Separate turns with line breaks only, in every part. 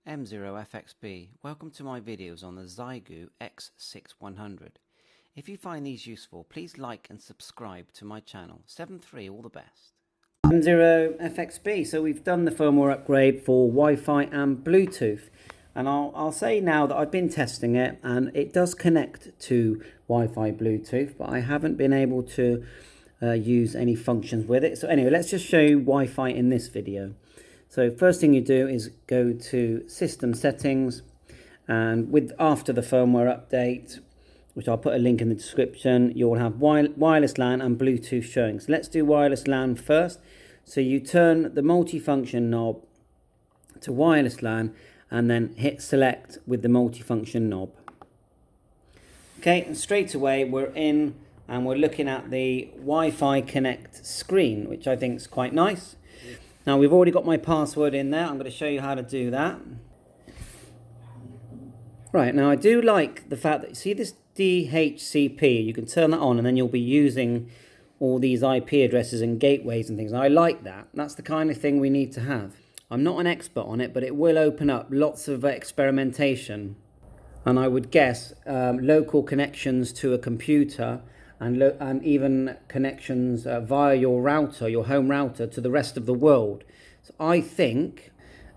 M0FXB, welcome to my videos on the XIEGU-X6100. If you find these useful, please like and subscribe to my channel. 7.3, all the best. M0FXB, so we've done the firmware upgrade for Wi-Fi and Bluetooth. And I'll say now that I've been testing it and it does connect to Wi-Fi Bluetooth, but I haven't been able to use any functions with it. So anyway, let's just show you Wi-Fi in this video. So first thing you do is go to System Settings, and after the firmware update, which I'll put a link in the description, you'll have wireless LAN and Bluetooth showing. So let's do wireless LAN first. So you turn the multifunction knob to wireless LAN and then hit select with the multifunction knob. Okay, and straight away we're in and we're looking at the Wi-Fi Connect screen, which I think is quite nice. Now we've already got my password in there. I'm going to show you how to do that. Right, now I do like the fact that, see this DHCP, you can turn that on and then you'll be using all these IP addresses and gateways and things. And I like that. That's the kind of thing we need to have. I'm not an expert on it, but it will open up lots of experimentation. And I would guess local connections to a computer and even connections via your router, your home router, to the rest of the world. So I think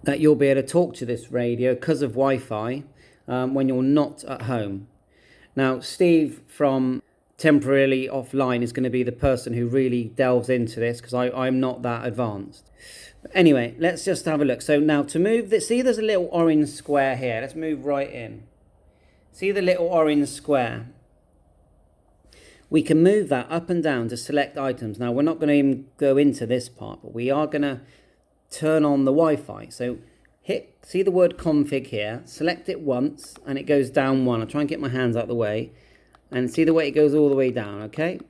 that you'll be able to talk to this radio because of Wi-Fi when you're not at home. Now, Steve from Temporarily Offline is going to be the person who really delves into this because I'm not that advanced. But anyway, let's just have a look. So now to move this, see there's a little orange square here. Let's move right in. See the little orange square? We can move that up and down to select items. Now, we're not going to even go into this part, but we are going to turn on the Wi-Fi. So see the word config here, select it once, and it goes down one. I'll try and get my hands out of the way. And see the way it goes all the way down, okay?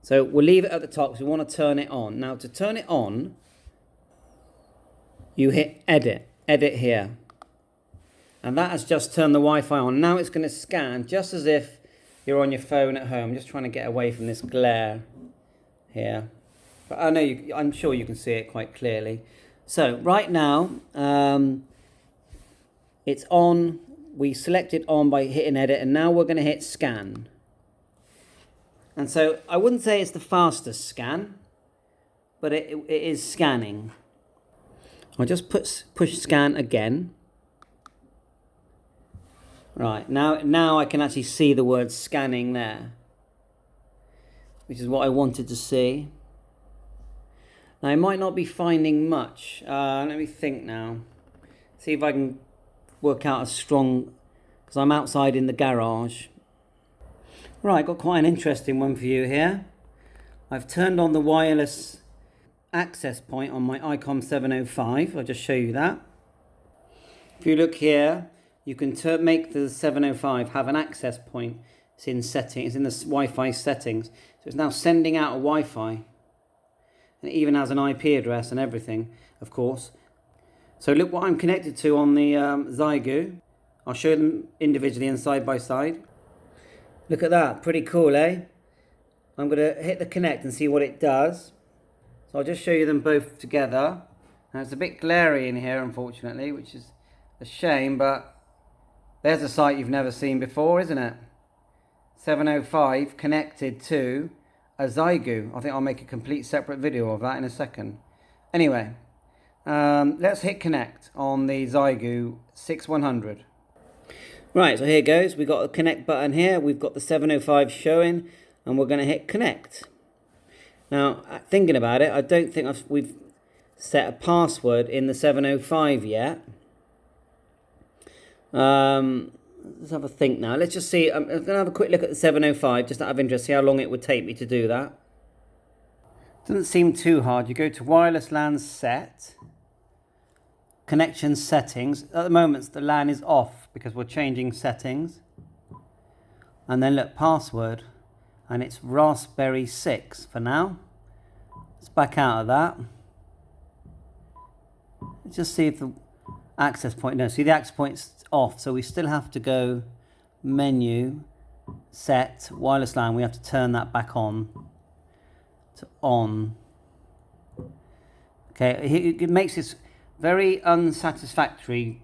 So we'll leave it at the top because we want to turn it on. Now, to turn it on, you hit edit here. And that has just turned the Wi-Fi on. Now it's going to scan just as if you're on your phone at home. Just trying to get away from this glare here. But I know I'm sure you can see it quite clearly. So right now, it's on. We select it on by hitting edit, and now we're going to hit scan. And so I wouldn't say it's the fastest scan, but it is scanning. I'll just push scan again. Right, now I can actually see the word scanning there, which is what I wanted to see. Now I might not be finding much. Let me think now. See if I can work out a strong, because I'm outside in the garage. Right, got quite an interesting one for you here. I've turned on the wireless access point on my Icom 705. I'll just show you that. If you look here, you can make the 705 have an access point. It's in settings, it's in the Wi-Fi settings. So it's now sending out a Wi-Fi. And it even has an IP address and everything, of course. So look what I'm connected to on the XIEGU. I'll show them individually and side by side. Look at that, pretty cool, eh? I'm going to hit the connect and see what it does. So I'll just show you them both together. Now it's a bit glary in here, unfortunately, which is a shame, but there's a site you've never seen before, isn't it? 705 connected to a XIEGU. I think I'll make a complete separate video of that in a second. Anyway. Let's hit connect on the XIEGU-X6100. Right, so here goes. We've got the connect button here. We've got the 705 showing, and we're going to hit connect. Now, thinking about it, I don't think we've set a password in the 705 yet. Let's have a think now. Let's just see. I'm going to have a quick look at the 705, just out of interest, see how long it would take me to do that. Doesn't seem too hard. You go to wireless LAN set. Connection settings. At the moment the LAN is off because we're changing settings. And then look, password, and it's Raspberry 6 for now. Let's back out of that. Let's just see if the access point, no, see the access point's off, so we still have to go menu, set, wireless LAN, we have to turn that back on to on. Okay, it makes this very unsatisfactory,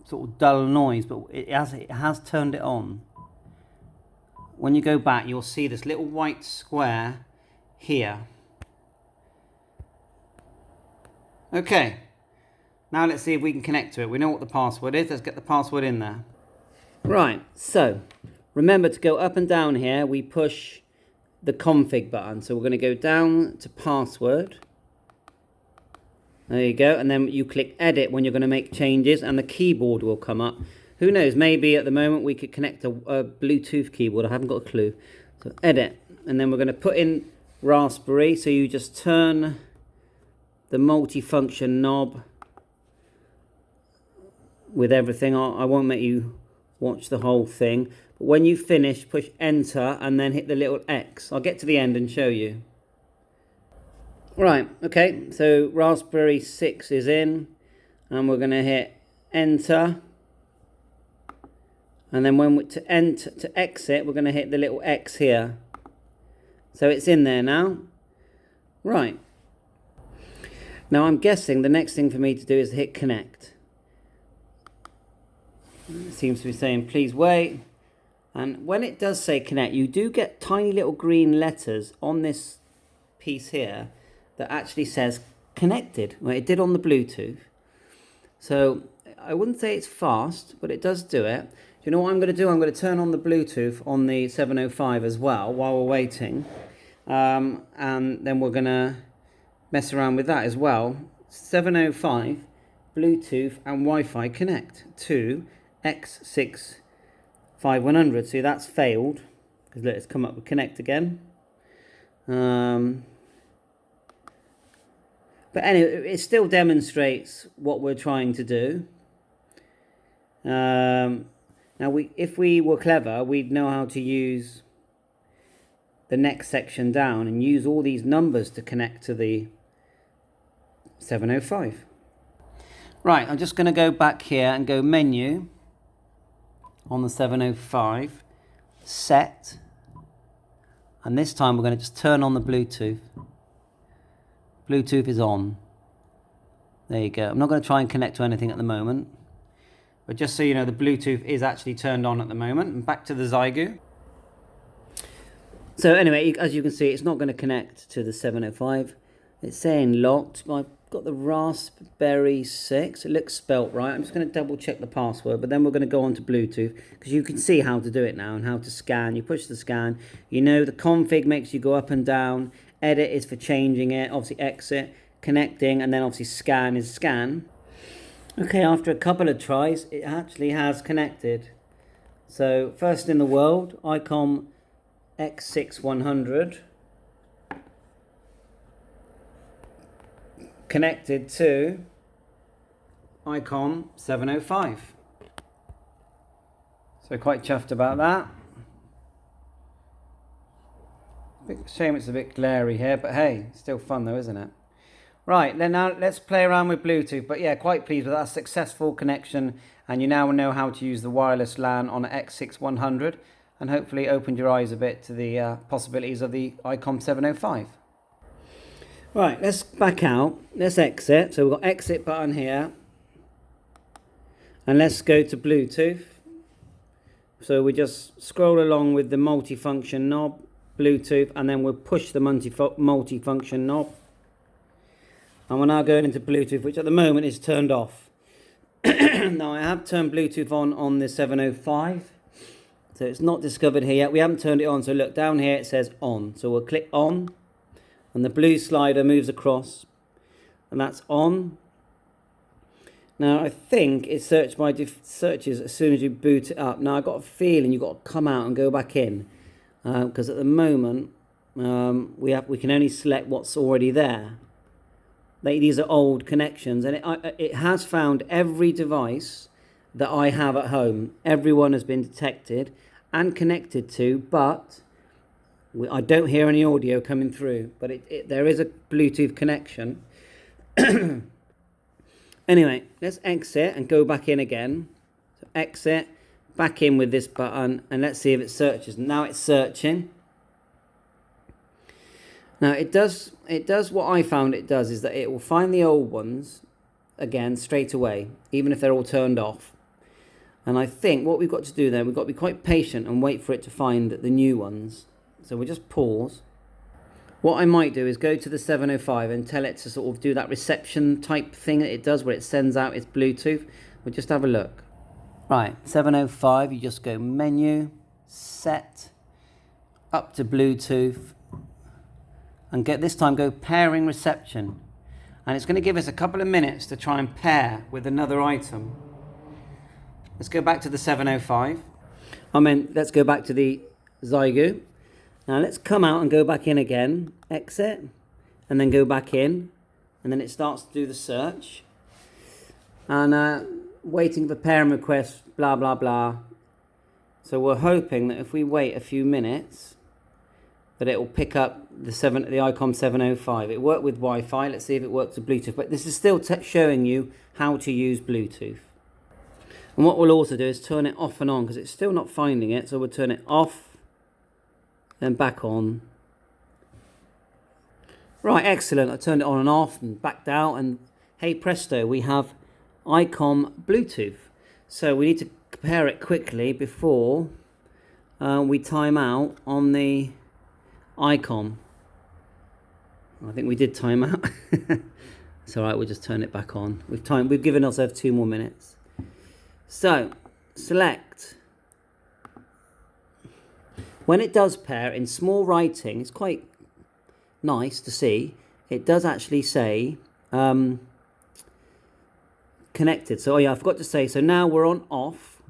sort of dull noise, but it has turned it on. When you go back, you'll see this little white square here. Okay, now let's see if we can connect to it. We know what the password is. Let's get the password in there. Right, so remember to go up and down here. We push the config button. So we're going to go down to password. There you go. And then you click edit when you're going to make changes and the keyboard will come up. Who knows, maybe at the moment we could connect a Bluetooth keyboard. I haven't got a clue. So edit. And then we're going to put in Raspberry. So you just turn the multifunction knob with everything. I won't make you watch the whole thing. But when you finish, push enter and then hit the little X. I'll get to the end and show you. Right, okay, so Raspberry 6 is in and we're going to hit enter. And then when we to exit, we're going to hit the little X here. So it's in there now. Right. Now I'm guessing the next thing for me to do is hit connect. It seems to be saying please wait. And when it does say connect, you do get tiny little green letters on this piece here that actually says connected. Well, it did on the Bluetooth. So I wouldn't say it's fast, but it does do it. Do you know what I'm going to do? I'm going to turn on the Bluetooth on the 705 as well while we're waiting. And then we're going to mess around with that as well. 705, Bluetooth and Wi-Fi connect to XIEGU-X6100. See, that's failed. Because look, it's come up with connect again. But anyway, it still demonstrates what we're trying to do. Now, if we were clever, we'd know how to use the next section down and use all these numbers to connect to the 705. Right, I'm just going to go back here and go menu on the 705, set, and this time we're going to just turn on the Bluetooth. Bluetooth is on. There you go. I'm not going to try and connect to anything at the moment. But just so you know, the Bluetooth is actually turned on at the moment. And back to the XIEGU. So anyway, as you can see, it's not going to connect to the 705. It's saying locked. I've got the Raspberry 6. It looks spelt right. I'm just going to double check the password. But then we're going to go on to Bluetooth. Because you can see how to do it now and how to scan. You push the scan. You know the config makes you go up and down. Edit is for changing it, obviously exit, connecting, and then obviously scan is scan. Okay, after a couple of tries, it actually has connected. So, first in the world, Icom X6100 connected to Icom 705. So quite chuffed about that. Shame it's a bit glary here, but hey, still fun though, isn't it? Right, then now let's play around with Bluetooth. But yeah, quite pleased with that successful connection, and you now know how to use the wireless LAN on an X6100, and hopefully opened your eyes a bit to the possibilities of the Icom 705. Right, let's back out. Let's exit. So we've got exit button here, and let's go to Bluetooth. So we just scroll along with the multifunction knob. Bluetooth, and then we'll push the multifunction knob, and we're now going into Bluetooth, which at the moment is turned off. Now I have turned Bluetooth on the 705, so it's not discovered here yet. We haven't turned it on, so look down here, it says on. So we'll click on and the blue slider moves across, and that's on. Now I think it searches as soon as you boot it up. Now I've got a feeling you've got to come out and go back in. Because at the moment we can only select what's already there. These are old connections, and it has found every device that I have at home. Everyone has been detected and connected to, but I don't hear any audio coming through. But there is a Bluetooth connection. Anyway, let's exit and go back in again. So exit. Back in with this button, and let's see if it searches. Now it's searching. Now it does what I found it does is that it will find the old ones again straight away, even if they're all turned off. And I think what we've got to do then, we've got to be quite patient and wait for it to find the new ones. So we'll just pause. What I might do is go to the 705 and tell it to sort of do that reception type thing that it does where it sends out its Bluetooth. We'll just have a look. Right, 705, you just go menu, set, up to Bluetooth, and this time go pairing reception. And it's going to give us a couple of minutes to try and pair with another item. Let's go back to the 705. Let's go back to the XIEGU. Now let's come out and go back in again, exit, and then go back in, and then it starts to do the search. And waiting for pairing requests, blah, blah, blah. So we're hoping that if we wait a few minutes, that it will pick up the Icom 705. It worked with Wi-Fi. Let's see if it works with Bluetooth. But this is still showing you how to use Bluetooth. And what we'll also do is turn it off and on, because it's still not finding it. So we'll turn it off, then back on. Right, excellent. I turned it on and off and backed out. And hey presto, we have Icom Bluetooth. So we need to compare it quickly before we time out on the Icom. I think we did time out. It's alright, we'll just turn it back on. We've given ourselves 2 more minutes. So select. When it does pair in small writing, it's quite nice to see. It does actually say connected. So I forgot to say, so now we're on off,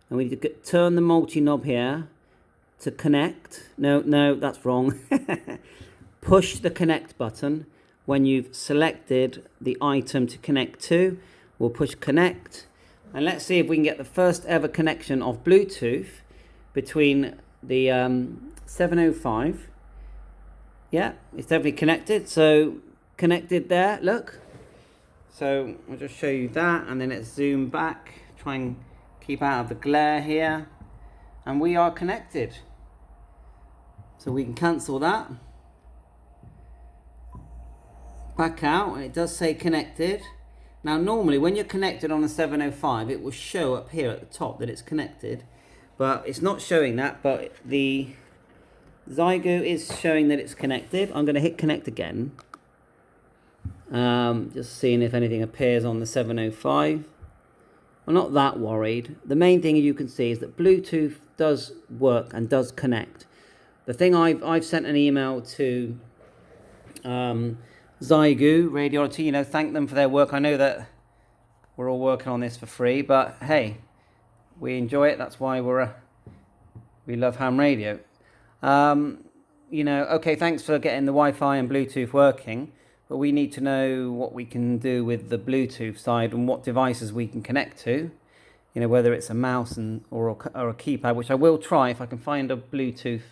and we need to turn the multi-knob here to connect. No, that's wrong. Push the connect button when you've selected the item to connect to. We'll push connect, and let's see if we can get the first ever connection of Bluetooth between the 705. Yeah, it's definitely connected. So connected there, look. So I'll just show you that, and then let's zoom back, try and keep out of the glare here, and we are connected. So we can cancel that, back out, and it does say connected. Now normally when you're connected on a 705, it will show up here at the top that it's connected, but it's not showing that. But the XIEGU is showing that it's connected. I'm going to hit connect again. Just seeing if anything appears on the 705. I'm not that worried. The main thing you can see is that Bluetooth does work and does connect. The thing I've sent an email to XIEGU Radiology, thank them for their work. I know that we're all working on this for free, but hey, we enjoy it. That's why we love ham radio. Okay, thanks for getting the Wi-Fi and Bluetooth working. But we need to know what we can do with the Bluetooth side and what devices we can connect to. Whether it's a mouse or a keypad, which I will try if I can find a Bluetooth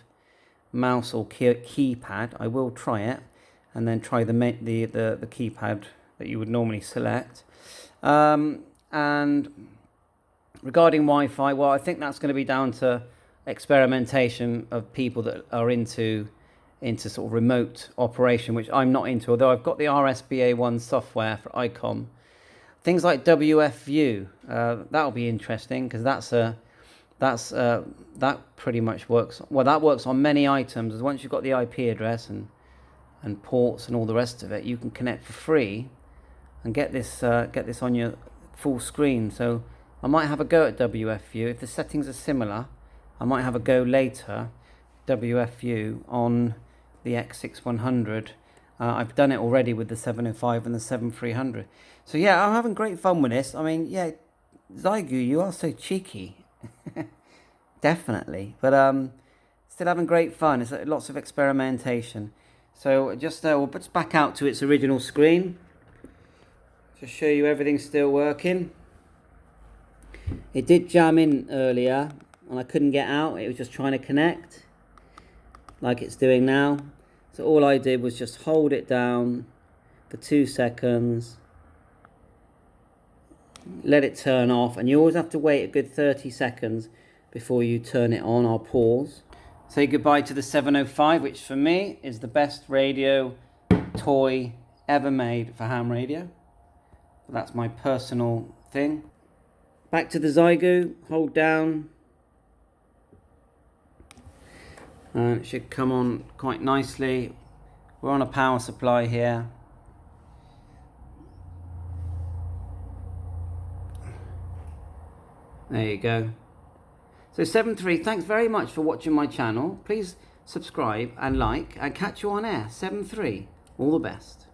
mouse or keypad. I will try it, and then try the keypad that you would normally select. And regarding Wi-Fi, well, I think that's going to be down to experimentation of people that are into sort of remote operation, which I'm not into, although I've got the RSBA1 software for Icom. Things like WFView, that'll be interesting, because that pretty much works. Well, that works on many items. Once you've got the IP address and ports and all the rest of it, you can connect for free and get this on your full screen. So I might have a go at WFView. If the settings are similar, I might have a go later, WFView, on the X6100. I've done it already with the 705 and the 7300. So yeah, I'm having great fun with this. Yeah, XIEGU, you are so cheeky. Definitely. But still having great fun. It's lots of experimentation. So just we'll put it back out to its original screen to show you everything's still working. It did jam in earlier and I couldn't get out. It was just trying to connect like it's doing now. So all I did was just hold it down for 2 seconds, let it turn off, and you always have to wait a good 30 seconds before you turn it on. I'll pause. Say goodbye to the 705, which for me is the best radio toy ever made for ham radio. That's my personal thing. Back to the XIEGU, hold down. And it should come on quite nicely. We're on a power supply here. There you go. So 7.3, thanks very much for watching my channel. Please subscribe and like, and catch you on air. 7.3, all the best.